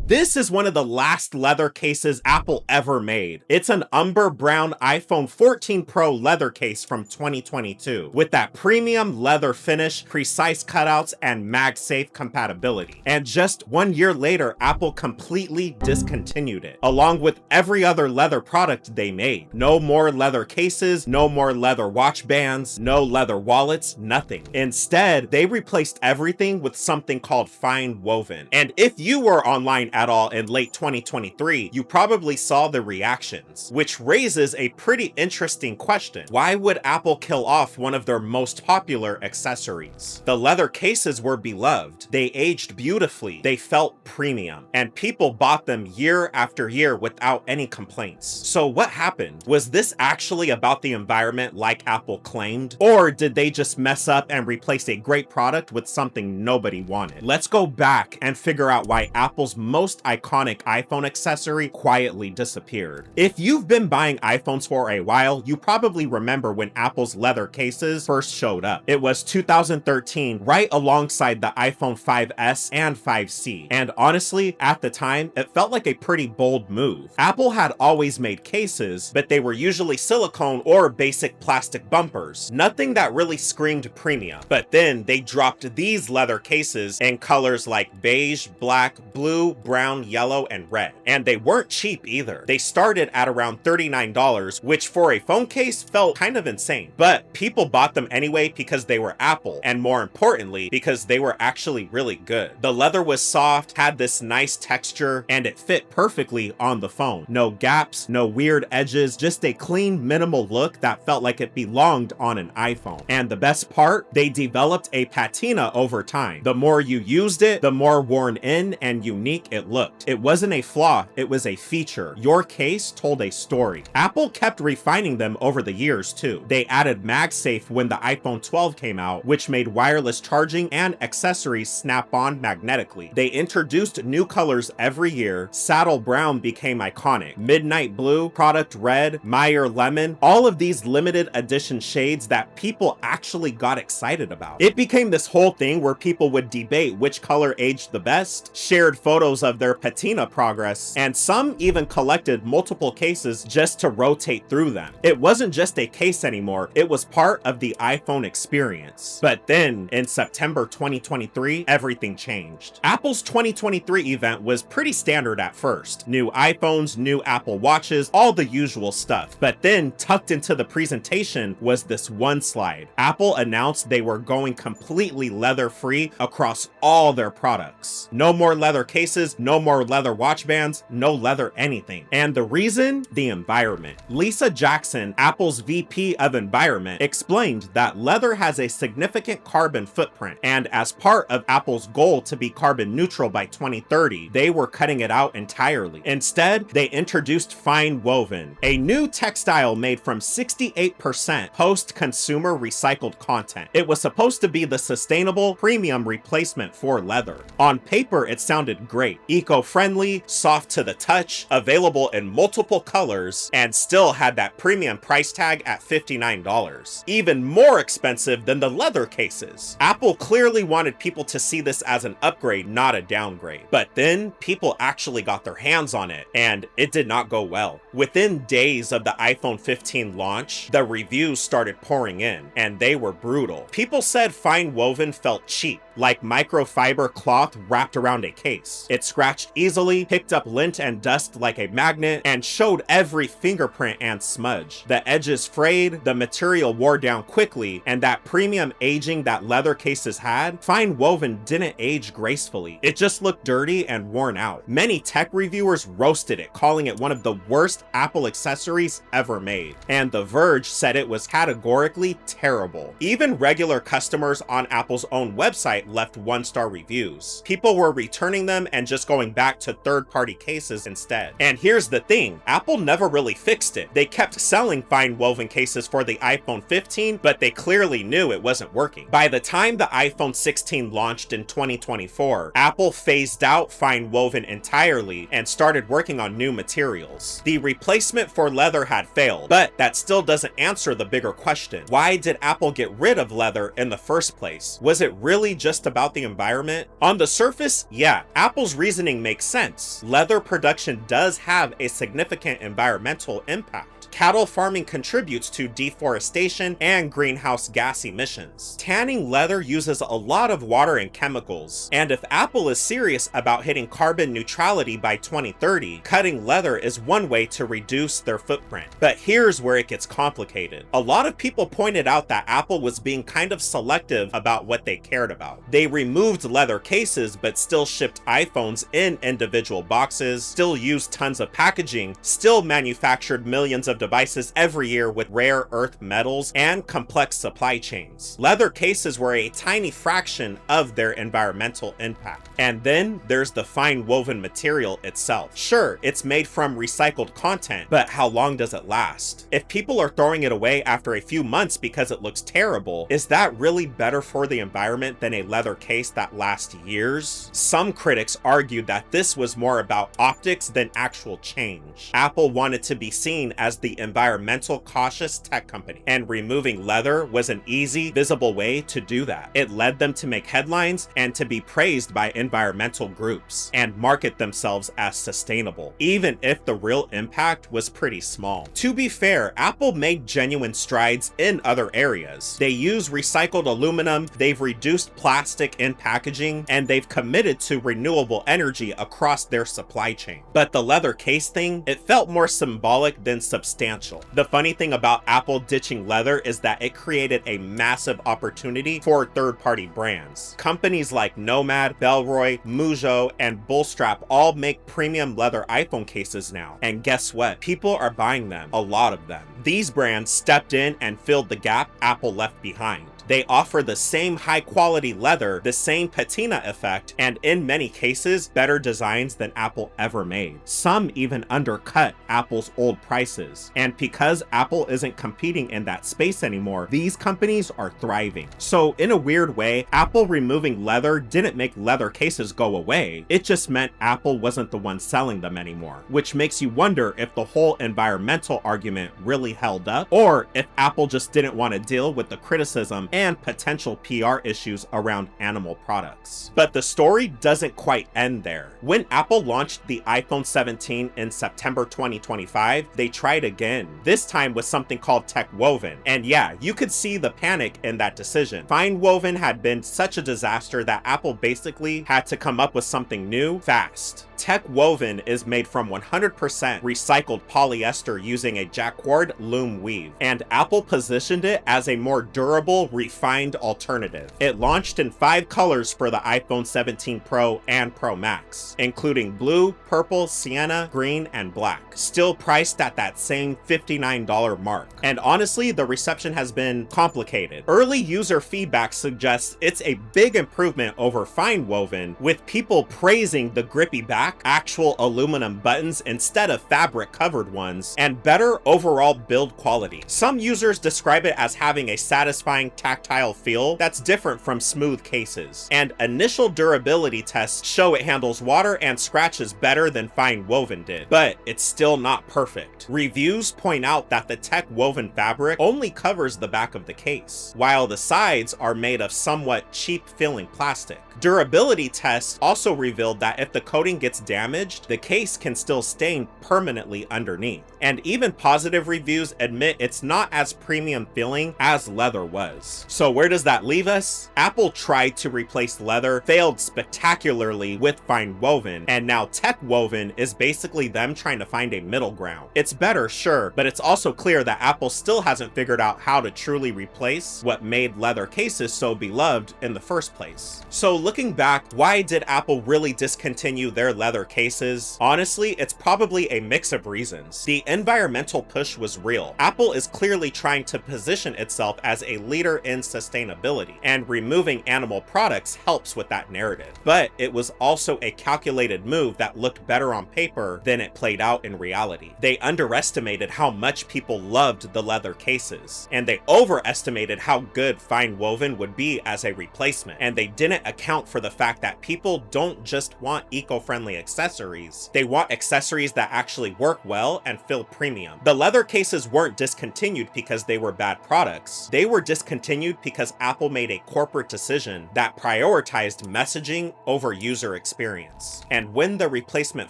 This is one of the last leather cases Apple ever made. It's an umber brown iPhone 14 Pro leather case from 2022 with that premium leather finish, precise cutouts, and MagSafe compatibility. And just 1 year later, Apple completely discontinued it, along with every other leather product they made. No more leather cases, no more leather watch bands, no leather wallets, nothing. Instead, they replaced everything with something called FineWoven. And if you were online at all in late 2023, you probably saw the reactions, which raises a pretty interesting question. Why would Apple kill off one of their most popular accessories? The leather cases were beloved, they aged beautifully, they felt premium, and people bought them year after year without any complaints. So what happened? Was this actually about the environment like Apple claimed? Or did they just mess up and replace a great product with something nobody wanted? Let's go back and figure out why Apple's most iconic iPhone accessory quietly disappeared. If you've been buying iPhones for a while, you probably remember when Apple's leather cases first showed up. It was 2013, right alongside the iPhone 5S and 5C. And honestly, at the time, it felt like a pretty bold move. Apple had always made cases, but they were usually silicone or basic plastic bumpers. Nothing that really screamed premium. But then they dropped these leather cases in colors like beige, black, blue, brown, yellow, and red. And they weren't cheap either. They started at around $39, which for a phone case felt kind of insane. But people bought them anyway because they were Apple, and more importantly, because they were actually really good. The leather was soft, had this nice texture, and it fit perfectly on the phone. No gaps, no weird edges, just a clean, minimal look that felt like it belonged on an iPhone. And the best part, they developed a patina over time. The more you used it, the more worn in and unique it looked. It wasn't a flaw, it was a feature. Your case told a story. Apple kept refining them over the years too. They added MagSafe when the iPhone 12 came out, which made wireless charging and accessories snap on magnetically. They introduced new colors every year. Saddle brown became iconic. Midnight blue, product red, Meyer lemon, all of these limited edition shades that people actually got excited about. It became this whole thing where people would debate which color aged the best, shared photos of their patina progress, and some even collected multiple cases just to rotate through them. It wasn't just a case anymore, it was part of the iPhone experience. But then, in September 2023, everything changed. Apple's 2023 event was pretty standard at first. New iPhones, new Apple Watches, all the usual stuff. But then, tucked into the presentation was this one slide. Apple announced they were going completely leather-free across all their products. No more leather cases, no more leather watch bands, no leather anything. And the reason? The environment. Lisa Jackson, Apple's VP of Environment, explained that leather has a significant carbon footprint, and as part of Apple's goal to be carbon neutral by 2030, they were cutting it out entirely. Instead, they introduced FineWoven, a new textile made from 68% post-consumer recycled content. It was supposed to be the sustainable, premium replacement for leather. On paper, it sounded great. Eco-friendly, soft to the touch, available in multiple colors, and still had that premium price tag at $59. Even more expensive than the leather cases. Apple clearly wanted people to see this as an upgrade, not a downgrade. But then, people actually got their hands on it, and it did not go well. Within days of the iPhone 15 launch, the reviews started pouring in, and they were brutal. People said FineWoven felt cheap, like microfiber cloth wrapped around a case. It scratched easily, picked up lint and dust like a magnet, and showed every fingerprint and smudge. The edges frayed, the material wore down quickly, and that premium aging that leather cases had, FineWoven didn't age gracefully. It just looked dirty and worn out. Many tech reviewers roasted it, calling it one of the worst Apple accessories ever made. And The Verge said it was categorically terrible. Even regular customers on Apple's own website left one-star reviews. People were returning them and just going back to third-party cases instead. And here's the thing, Apple never really fixed it. They kept selling FineWoven cases for the iPhone 15, but they clearly knew it wasn't working. By the time the iPhone 16 launched in 2024, Apple phased out FineWoven entirely and started working on new materials. The replacement for leather had failed, but that still doesn't answer the bigger question. Why did Apple get rid of leather in the first place? Was it really just about the environment? On the surface, yeah, Apple's reason reasoning makes sense. Leather production does have a significant environmental impact. Cattle farming contributes to deforestation and greenhouse gas emissions. Tanning leather uses a lot of water and chemicals, and if Apple is serious about hitting carbon neutrality by 2030, cutting leather is one way to reduce their footprint. But here's where it gets complicated. A lot of people pointed out that Apple was being kind of selective about what they cared about. They removed leather cases but still shipped iPhones in individual boxes, still used tons of packaging, still manufactured millions of devices every year with rare earth metals and complex supply chains. Leather cases were a tiny fraction of their environmental impact. And then there's the fine woven material itself. Sure, it's made from recycled content, but how long does it last? If people are throwing it away after a few months because it looks terrible, is that really better for the environment than a leather case that lasts years? Some critics argued that this was more about optics than actual change. Apple wanted to be seen as the environmental cautious tech company, and removing leather was an easy, visible way to do that. It led them to make headlines and to be praised by environmental groups and market themselves as sustainable, even if the real impact was pretty small. To be fair, Apple made genuine strides in other areas. They use recycled aluminum, they've reduced plastic in packaging, and they've committed to renewable energy across their supply chain. But the leather case thing, it felt more symbolic than substantial. The funny thing about Apple ditching leather is that it created a massive opportunity for third-party brands. Companies like Nomad, Bellroy, Moujo, and Bullstrap all make premium leather iPhone cases now. And guess what? People are buying them, a lot of them. These brands stepped in and filled the gap Apple left behind. They offer the same high quality leather, the same patina effect, and in many cases, better designs than Apple ever made. Some even undercut Apple's old prices. And because Apple isn't competing in that space anymore, these companies are thriving. So in a weird way, Apple removing leather didn't make leather cases go away. It just meant Apple wasn't the one selling them anymore, which makes you wonder if the whole environmental argument really held up, or if Apple just didn't want to deal with the criticism and potential PR issues around animal products. But the story doesn't quite end there. When Apple launched the iPhone 17 in September 2025, they tried again, this time with something called TechWoven. And yeah, you could see the panic in that decision. FineWoven had been such a disaster that Apple basically had to come up with something new fast. TechWoven is made from 100% recycled polyester using a jacquard loom weave, and Apple positioned it as a more durable, refined alternative. It launched in 5 colors for the iPhone 17 Pro and Pro Max, including blue, purple, sienna, green, and black, still priced at that same $59 mark. And honestly, the reception has been complicated. Early user feedback suggests it's a big improvement over FineWoven, with people praising the grippy back, actual aluminum buttons instead of fabric covered ones, and better overall build quality. Some users describe it as having a satisfying tactile feel that's different from smooth cases, and initial durability tests show it handles water and scratches better than FineWoven did, but it's still not perfect. Reviews point out that the TechWoven fabric only covers the back of the case, while the sides are made of somewhat cheap feeling plastic. Durability tests also revealed that if the coating gets damaged, the case can still stain permanently underneath. And even positive reviews admit it's not as premium feeling as leather was. So where does that leave us? Apple tried to replace leather, failed spectacularly with FineWoven, and now TechWoven is basically them trying to find a middle ground. It's better, sure, but it's also clear that Apple still hasn't figured out how to truly replace what made leather cases so beloved in the first place. So looking back, why did Apple really discontinue their leather cases? Honestly, it's probably a mix of reasons. The environmental push was real. Apple is clearly trying to position itself as a leader in sustainability, and removing animal products helps with that narrative. But it was also a calculated move that looked better on paper than it played out in reality. They underestimated how much people loved the leather cases, and they overestimated how good FineWoven would be as a replacement, and they didn't account for the fact that people don't just want eco-friendly accessories. They want accessories that actually work well and feel premium. The leather cases weren't discontinued because they were bad products. They were discontinued because Apple made a corporate decision that prioritized messaging over user experience. And when the replacement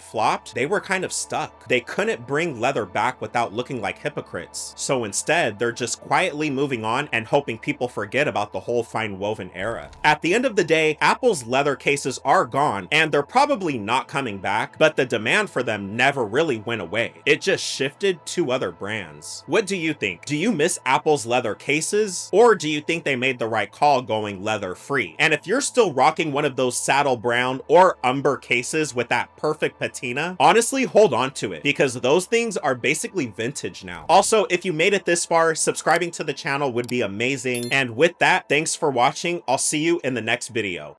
flopped, they were kind of stuck. They couldn't bring leather back without looking like hypocrites. So instead, they're just quietly moving on and hoping people forget about the whole FineWoven era. At the end of the day, Apple's leather cases are gone, and they're probably not coming back, but the demand for them never really went away. It just shifted to other brands. What do you think? Do you miss Apple's leather cases? Or do you think they made the right call going leather free? And if you're still rocking one of those saddle brown or umber cases with that perfect patina, honestly hold on to it, because those things are basically vintage now. Also, if you made it this far, subscribing to the channel would be amazing. And with that, thanks for watching. I'll see you in the next video.